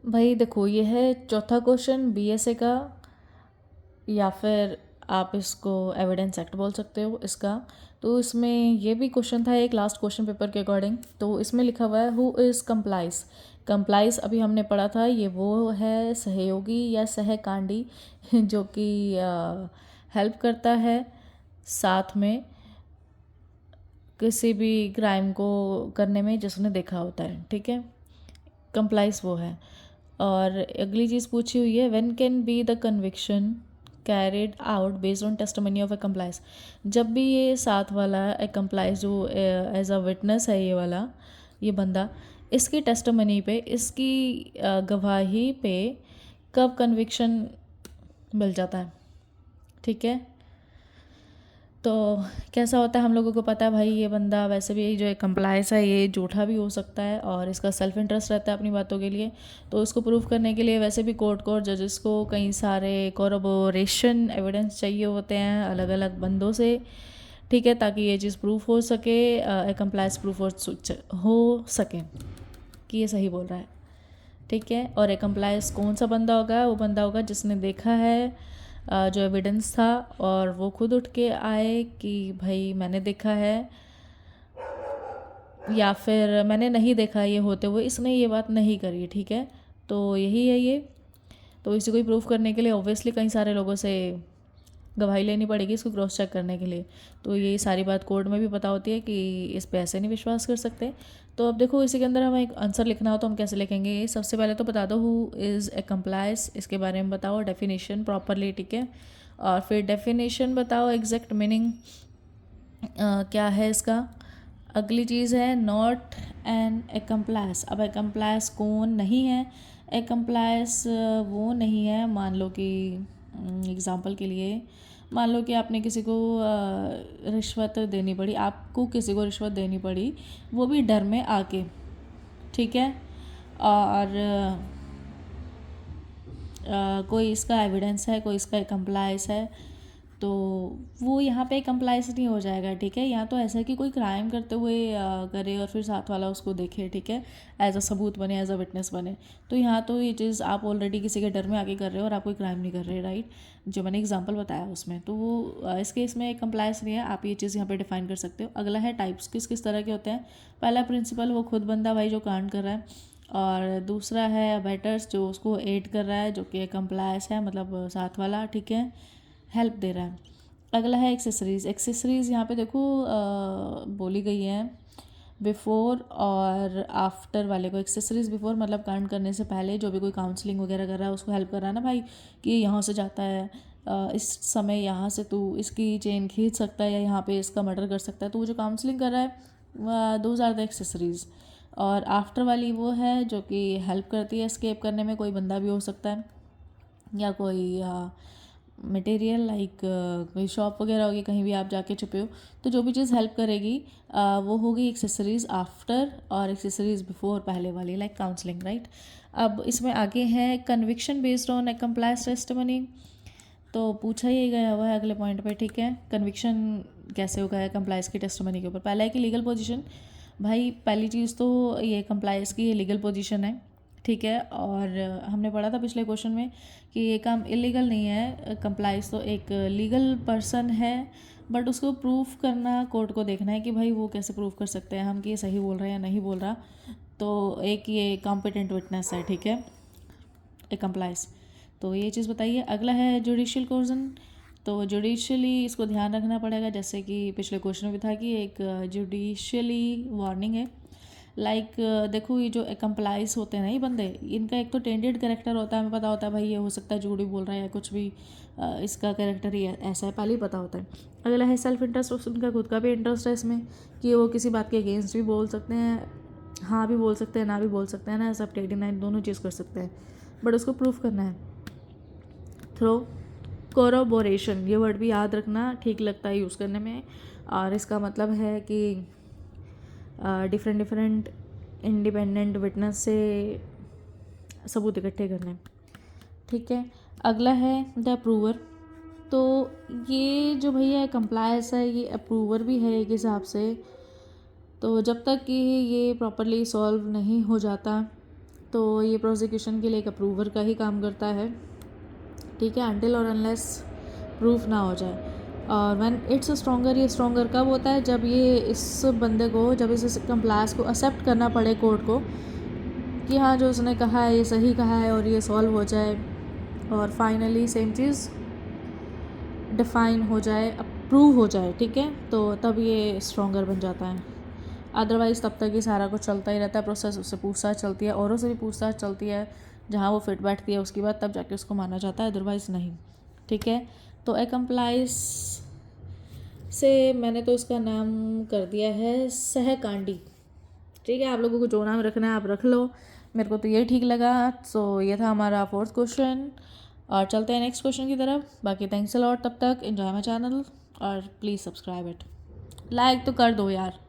भाई देखो, ये है चौथा क्वेश्चन बीएसए का, या फिर आप इसको एविडेंस एक्ट बोल सकते हो इसका। तो इसमें ये भी क्वेश्चन था एक लास्ट क्वेश्चन पेपर के अकॉर्डिंग। तो इसमें लिखा हुआ है हु इज़ कंप्लाइज। कंप्लाइज अभी हमने पढ़ा था, ये वो है सहयोगी या सहकांडी जो कि हेल्प करता है साथ में किसी भी क्राइम को करने में जिसने देखा होता है, ठीक है। कंप्लाइज वो है। और अगली चीज़ पूछी हुई है, when can be the conviction carried out based on testimony of A complies. जब भी ये साथ वाला ए कंप्लाइज जो एज अ विटनेस है, ये वाला ये बंदा, इसकी टेस्टिमनी पे, इसकी गवाही पे कब कन्विक्शन मिल जाता है, ठीक है। तो कैसा होता है, हम लोगों को पता है भाई, ये बंदा वैसे भी जो कंप्लायंस है ये झूठा भी हो सकता है और इसका सेल्फ इंटरेस्ट रहता है अपनी बातों के लिए। तो इसको प्रूफ करने के लिए वैसे भी कोर्ट को, जजेस को कई सारे कोरोबोरेशन एविडेंस चाहिए होते हैं अलग अलग बंदों से, ठीक है, ताकि ये चीज़ प्रूफ हो सके, कंप्लायंस प्रूफ हो सके कि ये सही बोल रहा है, ठीक है। और एक कंप्लायंस कौन सा बंदा होगा, वो बंदा होगा जिसने देखा है जो एविडेंस था, और वो खुद उठ के आए कि भाई मैंने देखा है, या फिर मैंने नहीं देखा ये होते हुए, इसने ये बात नहीं करी, ठीक है। तो यही है ये। तो इसी को ही प्रूफ करने के लिए ऑब्वियसली कई सारे लोगों से गवाही लेनी पड़ेगी इसको क्रॉस चेक करने के लिए। तो ये सारी बात कोर्ट में भी पता होती है कि इस पे ऐसे नहीं विश्वास कर सकते। तो अब देखो, इसी के अंदर हमें एक आंसर लिखना हो तो हम कैसे लिखेंगे। सबसे पहले तो बता दो हु इज़ ए कंप्लायंस, इसके बारे में बताओ डेफिनेशन प्रॉपरली, ठीक है। और फिर डेफिनेशन बताओ एग्जैक्ट मीनिंग क्या है इसका। अगली चीज़ है नॉट एन एकम्प्लायंस। अब एकम्प्लायंस कौन नहीं है, एकम्प्लायंस वो नहीं है, मान लो कि एग्ज़ाम्पल के लिए मान लो कि आपने किसी को रिश्वत देनी पड़ी, आपको किसी को रिश्वत देनी पड़ी, वो भी डर में आके, ठीक है। और कोई इसका एविडेंस है, कोई इसका कंप्लायंस है, तो वो यहाँ पे कंप्लायंस नहीं हो जाएगा, ठीक है। यहाँ तो ऐसा है कि कोई क्राइम करते हुए करे और फिर साथ वाला उसको देखे, ठीक है, एज अ सबूत बने, एज अ विटनेस बने। तो यहाँ तो ये चीज़ आप ऑलरेडी किसी के डर में आके कर रहे हो और आप कोई क्राइम नहीं कर रहे, राइट, जो मैंने एग्जाम्पल बताया उसमें। तो वो इस केस में कंप्लायंस नहीं है, आप ये चीज़ यहाँ पे डिफाइन कर सकते हो। अगला है टाइप्स, किस किस तरह के होते हैं। पहला प्रिंसिपल, वो खुद बंदा भाई जो कांड कर रहा है, और दूसरा है अबेटर्स, जो उसको एड कर रहा है, जो कि कंप्लायंस है, मतलब साथ वाला, ठीक है, हेल्प दे रहा है। अगला है एक्सेसरीज़। एक्सेसरीज़ यहाँ पे देखो बोली गई है बिफ़ोर और आफ्टर वाले को। एक्सेसरीज़ बिफ़ोर मतलब कांड करने से पहले जो भी कोई काउंसलिंग वगैरह कर रहा है उसको हेल्प कर रहा है ना भाई, कि यहाँ से जाता है, इस समय यहाँ से तू इसकी चेन खींच सकता है, या यहाँ पे इसका मर्डर कर सकता है, तो वो जो काउंसलिंग कर रहा है, दोज आर द एक्सेसरीज़। और आफ्टर वाली वो है जो कि हेल्प करती है एस्केप करने में, कोई बंदा भी हो सकता है या कोई मटेरियल, लाइक कोई शॉप वगैरह होगी, कहीं भी आप जाके छुपे हो, तो जो भी चीज़ हेल्प करेगी वो होगी एक्सेसरीज़ आफ्टर, और एक्सेसरीज़ बिफोर पहले वाली, लाइक काउंसलिंग, राइट। अब इसमें आगे है conviction based on A compliance testimony. तो पूछा ही गया हुआ है अगले पॉइंट पे, ठीक है, कन्विक्शन कैसे होगा है कंप्लायंस की टेस्टिमनी के ऊपर। पहला है कि लीगल पोजीशन। भाई पहली चीज़ तो ये कंप्लायंस की लीगल पोजीशन है, ठीक है। और हमने पढ़ा था पिछले क्वेश्चन में कि ये काम इलीगल नहीं है, कंप्लायंस तो एक लीगल पर्सन है, बट उसको प्रूफ करना कोर्ट को देखना है कि भाई वो कैसे प्रूफ कर सकते हैं हम कि ये सही बोल रहा है या नहीं बोल रहा। तो एक ये कॉम्पिटेंट विटनेस है, ठीक है, ए कंप्लाइंस। तो ये चीज़ बताइए। अगला है जुडिशियल कोर्जन। तो जुडिशियली इसको ध्यान रखना पड़ेगा, जैसे कि पिछले क्वेश्चन में भी था कि एक जुडिशियली वार्निंग है, लाइक देखो ये जो कंप्लाइंस होते हैं ना ये बंदे, इनका एक तो टेंडेड कैरेक्टर होता है, हमें पता होता है भाई ये हो सकता है झूठ भी बोल रहा है या कुछ भी, इसका कैरेक्टर ही ऐसा है, पहले ही पता होता है। अगला है सेल्फ इंटरेस्ट, उनका खुद का भी इंटरेस्ट है इसमें कि वो किसी बात के अगेंस्ट भी बोल सकते हैं, हाँ भी बोल सकते हैं, ना भी बोल सकते हैं ना, सब 89 दोनों चीज़ कर सकते हैं, बट उसको प्रूफ करना है थ्रो कोरोबोरेशन। ये वर्ड भी याद रखना, ठीक लगता है यूज़ करने में, और इसका मतलब है कि डिफरेंट डिफरेंट इंडिपेंडेंट विटनेस से सबूत इकट्ठे करने, ठीक है। अगला है द अप्रूवर। तो ये जो भैया कंप्लायंस है ये अप्रूवर भी है एक हिसाब से। तो जब तक कि ये प्रॉपरली सॉल्व नहीं हो जाता, तो ये प्रोसिक्यूशन के लिए एक अप्रूवर का ही काम करता है, ठीक है, अनटिल और अनलेस प्रूफ ना हो जाए। और व्हेन इट्स स्ट्रॉन्गर, ये स्ट्रॉन्गर कब होता है, जब ये इस बंदे को, जब इस कंप्लायंस को एक्सेप्ट करना पड़े कोर्ट को कि हाँ जो उसने कहा है ये सही कहा है और ये सॉल्व हो जाए और फाइनली सेम चीज़ डिफ़ाइन हो जाए, अप्रूव हो जाए, ठीक है, तो तब ये स्ट्रॉन्गर बन जाता है। अदरवाइज़ तब तक ये सारा कुछ चलता ही रहता है प्रोसेस, उससे पूछताछ चलती है, औरों से भी पूछताछ चलती है, जहाँ वो फिट बैठती है उसके बाद तब जाके उसको माना जाता है, अदरवाइज़ नहीं, ठीक है। तो एकम्प्लाइज से मैंने तो इसका नाम कर दिया है सहकांडी, ठीक है। आप लोगों को जो नाम रखना है आप रख लो, मेरे को तो ये ठीक लगा। सो ये था हमारा 4th क्वेश्चन और चलते हैं नेक्स्ट क्वेश्चन की तरफ। बाकी थैंक्स अ लॉट, तब तक एंजॉय माई चैनल और प्लीज़ सब्सक्राइब इट, लाइक तो कर दो यार।